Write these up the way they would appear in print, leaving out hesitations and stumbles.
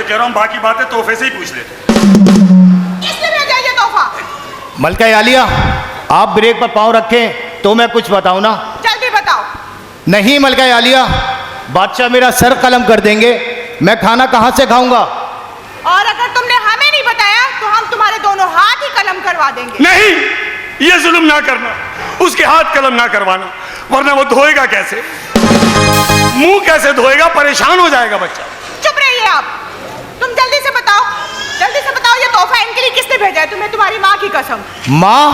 कह रहा हूँ बाकी बातें तोहफे से ही पूछ लेते। किसने भेजा ये तोहफा? मलका आलिया, आप ब्रेक पर पाँव रखें तो मैं कुछ बताऊं ना। जल्दी बताओ। नहीं मलका आलिया, बादशाह मेरा सर कलम कर देंगे, मैं खाना कहाँ से खाऊंगा? और अगर तुमने हमें नहीं बताया तो हम तुम्हारे दोनों हाथ ही कलम करवा देंगे। नहीं, ये जुल्म ना करना, उसके हाथ कलम ना करवाना, वरना वो धोएगा कैसे, मुंह कैसे धोएगा, परेशान हो जाएगा बच्चा। चुप रहिए आप, तुम जल्दी से बताओ, जल्दी से बताओ ये तोहफा इनके लिए किसने भेजा है? तुम्हें तुम्हारी माँ की कसम। माँ?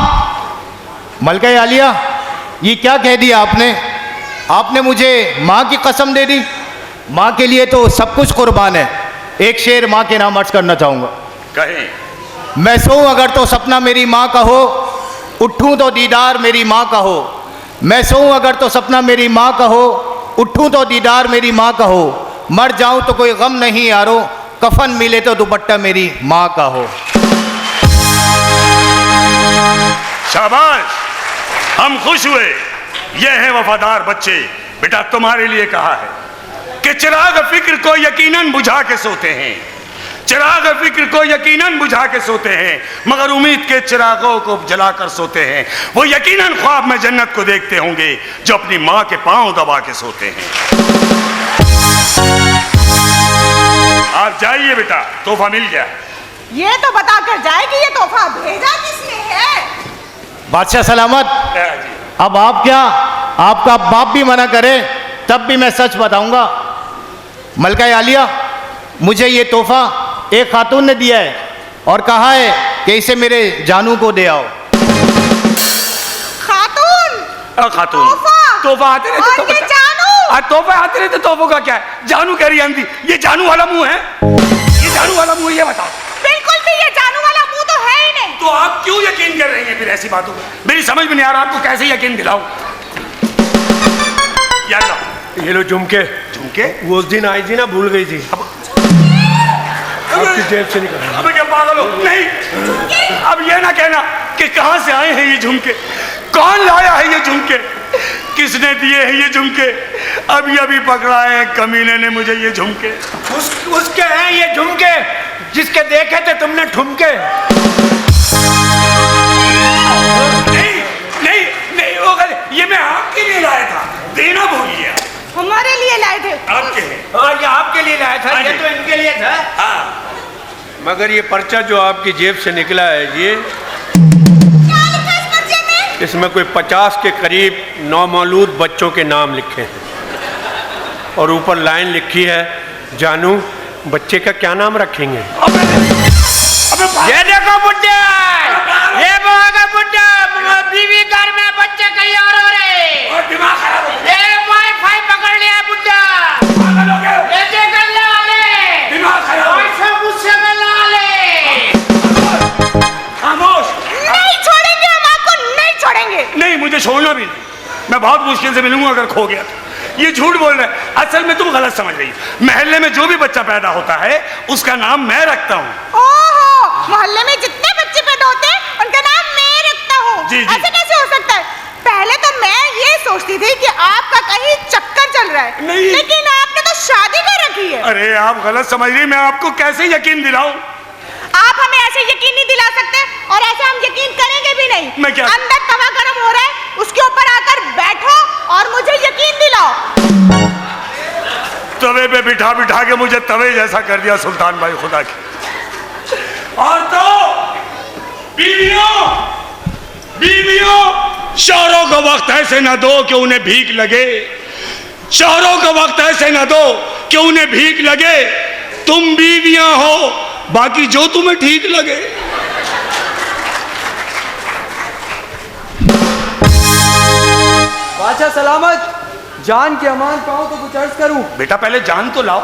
मलका आलिया, ये क्या कह दिया आपने? आपने मुझे माँ की कसम दे दी? माँ के लिए तो सब कुछ कुर्बान है। एक शेर माँ के नाम अर्ज करना चाहूंगा। कहें। मैं सोऊं अगर तो सपना मेरी माँ का हो, उठूं तो दीदार मेरी माँ का हो। मैं सोऊं अगर तो सपना मेरी माँ का हो, उठूं तो दीदार मेरी माँ का हो। मर जाऊं तो कोई गम नहीं यारो, कफन मिले तो दुपट्टा मेरी माँ का हो। शाबाश, हम खुश हुए। ये हैं वफादार बच्चे। बेटा तुम्हारे लिए कहा है कि चिराग फिक्र को यकीनन बुझा के सोते हैं, चिराग फिक्र को यकीनन बुझा के सोते हैं, मगर उम्मीद के चिरागों को जलाकर सोते हैं। वो यकीनन ख्वाब में जन्नत को देखते होंगे जो अपनी माँ के पांव दबा के सोते हैं। आप जाइए बेटा, तोहफा मिल गया। ये तो बताकर जाए कि ये तोहफा भेजा किसने है। बादशाह सलामत। अब आप क्या, आपका बाप भी मना करे तब भी मैं सच बताऊंगा। मलका आलिया, मुझे ये तोहफा एक खातून ने दिया है और कहा है कि इसे मेरे जानू को दे आओ। खातून? खातून तोहफा आते रहते तो जानू, तोहफा आते रहते, तोहफों का क्या है? जानू कह रही है आंधी, ये जानू वाला मुंह है? ये जानू वाला मुंह, ये बताओ। बिल्कुल भी ये जानू वाला मुंह तो है ही नहीं। तो आप क्यों यकीन कर रही हैं फिर ऐसी बातों में? मेरी समझ में नहीं आ रहा, आपको कैसे यकीन दिलाऊं? यार लो, ये लो झुमके। झुमके? वो उस दिन आई थी ना, भूल गई थी। आपकी जेब से निकल। अब क्या पागल हो? नहीं, अब ये ना कहना कि कहां से आए हैं ये झुमके, कौन लाया है ये झुमके, किसने दिए हैं ये झुमके? अभी पकड़ा है कमीने ने मुझे ये झुमके। उसके हैं ये झुमके, जिसके देखे थे तुमने ठुमके। नहीं नहीं नहीं, वो ये मैं आपके लिए लाया था, देना भूल गया। हमारे लिए लाए थे? आपके हैं। हाँ, ये आपके लिए लाया था, ये तो इनके लिए था। हाँ। मगर ये पर्चा जो आपकी जेब से निकला है, ये क्या लिखा इस पर्चे में? इसमें कोई 50 के करीब नौमौलूद बच्चों के नाम लिखे हैं और ऊपर लाइन लिखी है, जानू बच्चे का क्या नाम रखेंगे? ये देखो बुड्ढा, ये का बुड्ढा, बीवी घर में, बच्चे कहीं और हो रहे। और दिमाग खराब हो गया। ये वाईफाई पकड़ लिया बुड्ढा। पागल हो गए। ऐसे कर ले, दिमाग खराब हो गया। गुस्से में ला ले। खामोश। नहीं छोड़ेंगे हम आपको, नहीं छोड़ेंगे। नहीं, मुझे छोड़ना भी नहीं, मैं बहुत मुश्किल से मिलूंगा अगर खो गया तो। ये झूठ बोल रहे हैं, असल में तुम गलत समझ रही हो। महल्ले में जो भी बच्चा पैदा होता है उसका नाम मैं रखता हूँ। ओहो, मोहल्ले में जितने बच्चे पैदा होते हैं उनका नाम मैं रखता हूँ। जी, जी। ऐसे कैसे हो सकता है? पहले तो मैं ये सोचती थी कि आपका कहीं चक्कर चल रहा है, नहीं। लेकिन आपने तो शादी कर रखी है। अरे आप गलत समझ रही, मैं आपको कैसे यकीन दिलाऊं? आप हमें ऐसे यकीन नहीं दिला सकते और ऐसे हम यकीन करेंगे भी नहीं। मैं क्या? अंदर तवा गर्म हो रहा है, उसके ऊपर आकर बैठो और मुझे यकीन दिलाओ। तवे पे बिठा बिठा के मुझे तवे जैसा कर दिया सुल्तान भाई, खुदा की। और तो बीवियों, शौहरों को वक्त ऐसे न दो कि उन्हें भीख लगे, शौहरों को वक्त ऐसे न दो कि उन्हें भीख लगे। तुम बीवियां हो, बाकी जो तुम्हें ठीक लगे। बादशाह सलामत, जान की अमान पाऊं तो कुछ अर्ज करूं। बेटा पहले जान तो लाओ।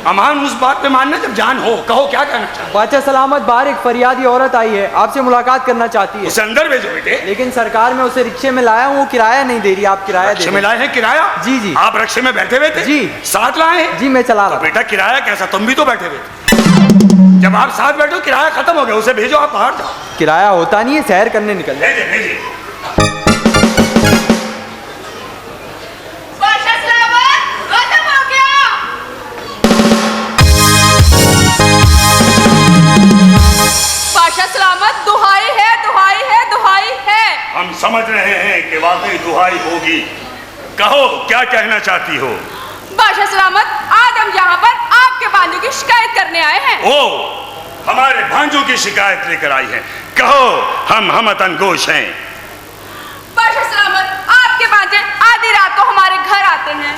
अमान उस बात पे मानना जब जान हो। कहो क्या कहना चाहते हो? बादशाह सलामत, बाहर एक फरियादी औरत आई है, आपसे मुलाकात करना चाहती है। उसे अंदर भेजो बेटे। लेकिन सरकार मैं उसे रिक्शे में लाया हूँ, वो किराया नहीं दे रही। आप किराया दे रिक्शे में लाए हैं किराया? जी जी। आप रिक्शे में बैठे हुए थे? जी। साथ लाए हैं? जी, मैं चला रहा। बेटा किराया कैसा? तुम भी तो बैठे हुए थे। जब आप साथ बैठो किराया खत्म हो गया, उसे भेजो, आप बाहर जाओ। किराया होता नहीं है, सैर करने निकल जाए। भेजिए भेजिए। बादशाह सलामत, खत्म हो गया। दुहाई होगी। कहो क्या कहना चाहती हो? बादशाह सलामत, आज हम यहाँ पर आपके भांजों की शिकायत करने आए हैं। ओ, हमारे भांजों की शिकायत लेकर आई हैं। कहो, हम हमतनगोश हैं। बादशाह सलामत, आपके भांजे आधी रात को हमारे घर आते हैं।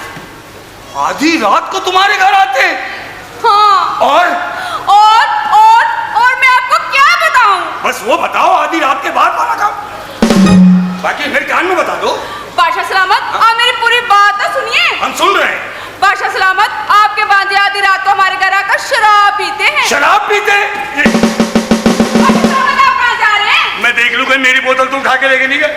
आधी रात को तुम्हारे घर आते हैं? हाँ। और मैं आपको क्या बताऊं? बस वो बताओ, आधी रात के बाद वाला काम। बाकी मेरे कान में बता दो। बादशाह सलामत, आप मेरी पूरी बात तो सुनिए। हम सुन रहे हैं। बादशाह सलामत, आपके भांजे आधी रात को हमारे घर आकर शराब पीते हैं। शराब पीते हैं? बादशाह सलामत, आप कहाँ जा रहे हैं? मैं देख लूं कि मेरी बोतल तुम खा के लेके नहीं गए।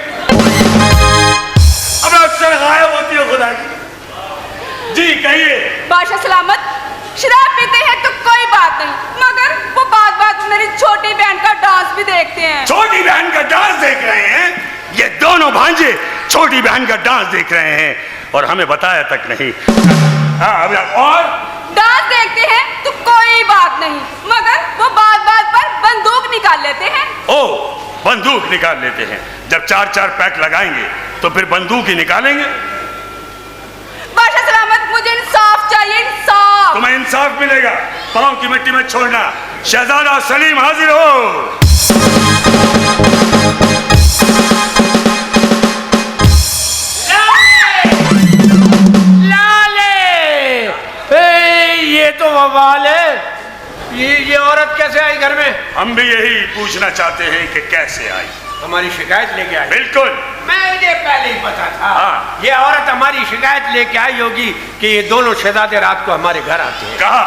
अब अक्सर गायब होती हो खुदा की। जी कहिए। बादशाह सलामत, शराब पीते हैं तो कोई बात नहीं, मगर वो बात में मेरी छोटी बहन का डांस भी देखते हैं। छोटी बहन का डांस देख रहे हैं? ये दोनों भांजे छोटी बहन का डांस देख रहे हैं और हमें बताया तक नहीं। हाँ, और डांस देखते हैं तो कोई बात नहीं, मगर वो बात पर बंदूक निकाल लेते हैं। ओ, बंदूक निकाल लेते हैं। जब 4-4 पैक लगाएंगे तो फिर बंदूक ही निकालेंगे। बादशाह सलामत, मुझे इंसाफ चाहिए, इंसाफ। तुम्हें इंसाफ मिलेगा, पांव की मिट्टी में छोड़ना। शहजादा सलीम हाजिर हो। ये तो बवाल है। ये औरत कैसे आई घर में? हम भी यही पूछना चाहते हैं कि कैसे आई। हमारी शिकायत लेके आई? बिल्कुल। मुझे पहले ही पता था। हाँ। ये औरत हमारी शिकायत लेके आई होगी कि ये दोनों शहजादे रात को हमारे घर आते हैं। कहा?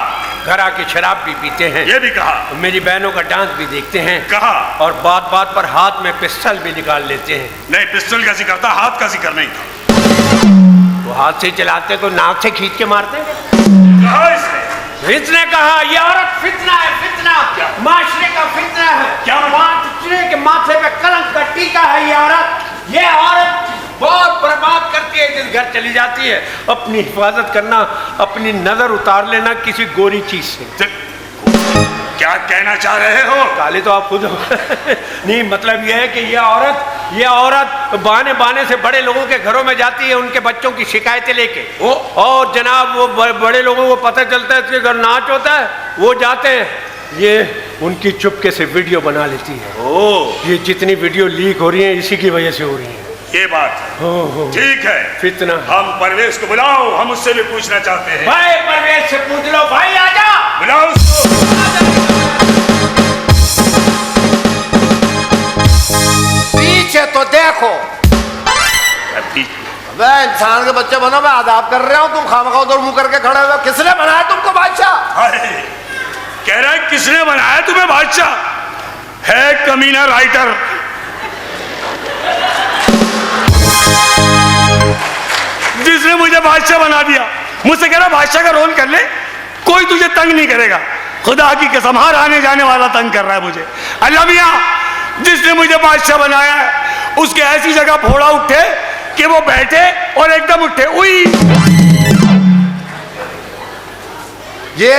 घर आके शराब भी पीते हैं। ये भी कहा। मेरी बहनों का डांस भी देखते हैं। कहा। और बात पर हाथ में पिस्टल भी निकाल लेते हैं। नहीं, पिस्टल का जिक्र था, हाथ का जिक्र नहीं था। वो हाथ से चलाते तो नाक से खींच के मारते। कहा इसने कहा ये औरत फितना है, फितना, माशरे का फितना है। क्या माशरे के माथे पे कलंक का टीका है। ये औरत बहुत बर्बाद करती है। जिस घर चली जाती है, अपनी हिफाजत करना, अपनी नजर उतार लेना किसी गोरी चीज से। क्या कहना चाह रहे हो? काले तो आप खुद हो। नहीं, मतलब यह है कि ये औरत बाने से बड़े लोगों के घरों में जाती है, उनके बच्चों की शिकायतें लेके। और जनाब वो बड़े लोगों को पता चलता है कि घर नाच होता है, वो जाते हैं, ये उनकी चुपके से वीडियो बना लेती है। ये जितनी वीडियो लीक हो रही है इसी की वजह से हो रही है। ये बात है। ठीक है, फितना। हम परवेज को बुलाओ, हम उससे भी पूछना चाहते हैं। भाई परवेज से पूछ लो। भाई आजा, बुलाओ उसको। पीछे तो देखो। मैं इंसान के बच्चे बनो, मैं आदाब कर रहा हूँ, तुम खामखा उधर मुंह करके खड़े हुए। किसने बनाया तुमको बादशाह? अरे कह रहा है किसने बनाया तुम्हें बादशाह? है कमीना राइटर। जिसने मुझे बादशाह बना दिया, मुझसे कह रहा बादशाह का रोल कर ले, कोई तुझे तंग नहीं करेगा। खुदा की कसम, हर आने जाने वाला तंग कर रहा है मुझे। अल्लाह मियां, जिसने मुझे बादशाह बनाया है उसके ऐसी जगह फोड़ा उठे कि वो बैठे और एकदम उठे। उई, ये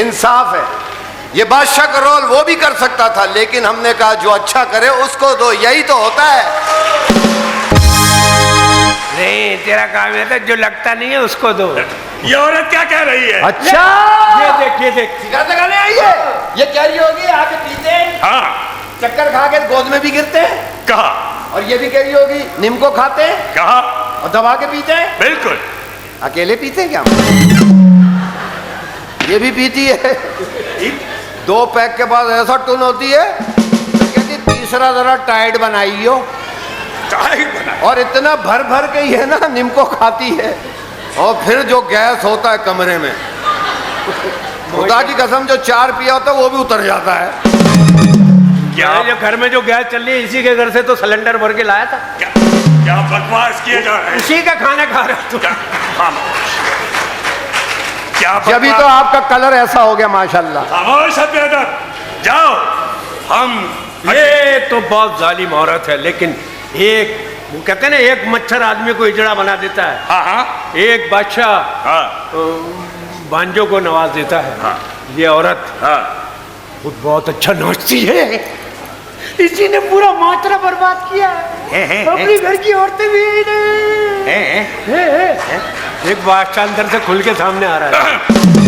इंसाफ है। ये बादशाह का रोल वो भी कर सकता था, लेकिन हमने कहा जो अच्छा करे उसको दो। यही तो होता है। नहीं, तेरा काम है जो लगता नहीं है उसको दो। ये औरत क्या कह रही है? अच्छा, ये देख शिकायत लगाने आई है। ये कह रही होगी आके पीते हैं, हाँ। चक्कर खा के गोद में भी गिरते हैं। कहा। और ये भी कह रही होगी नीम को खाते हैं। कहा। और दबा के पीते हैं। बिल्कुल। अकेले पीते हैं क्या? ये भी पीती है। 2 पैक के बाद ऐसा टून होती है, तो कहती तीसरा जरा टाइट बनाइयो। और इतना भर भर के ही है ना, नीम को खाती है। और फिर जो गैस होता है कमरे में, खुदा की कसम, जो 4 पिया होता है वो भी उतर जाता है। क्या जो घर में जो गैस चल रही है, इसी के घर से तो सिलेंडर भर के लाया था। क्या बकवास किए जा रहे हैं? उसी का खाना खा रहा तू। क्या जब तो आपका कलर ऐसा हो गया माशाल्लाह। खामोश बेअदब, जाओ। हम ये तो बहुत जालिम औरत है, लेकिन एक वो कहते हैं ना, एक मच्छर आदमी को इजड़ा बना देता है। हाँ हाँ एक बादशाह हाँ बांजों को नवाज देता है। हाँ। ये औरत हाँ। खुद बहुत अच्छा नाचती है। इसी ने पूरा मात्रा बर्बाद किया है। अपनी घर की औरतें भी एक बादशाह अंदर से खुल के सामने आ रहा है।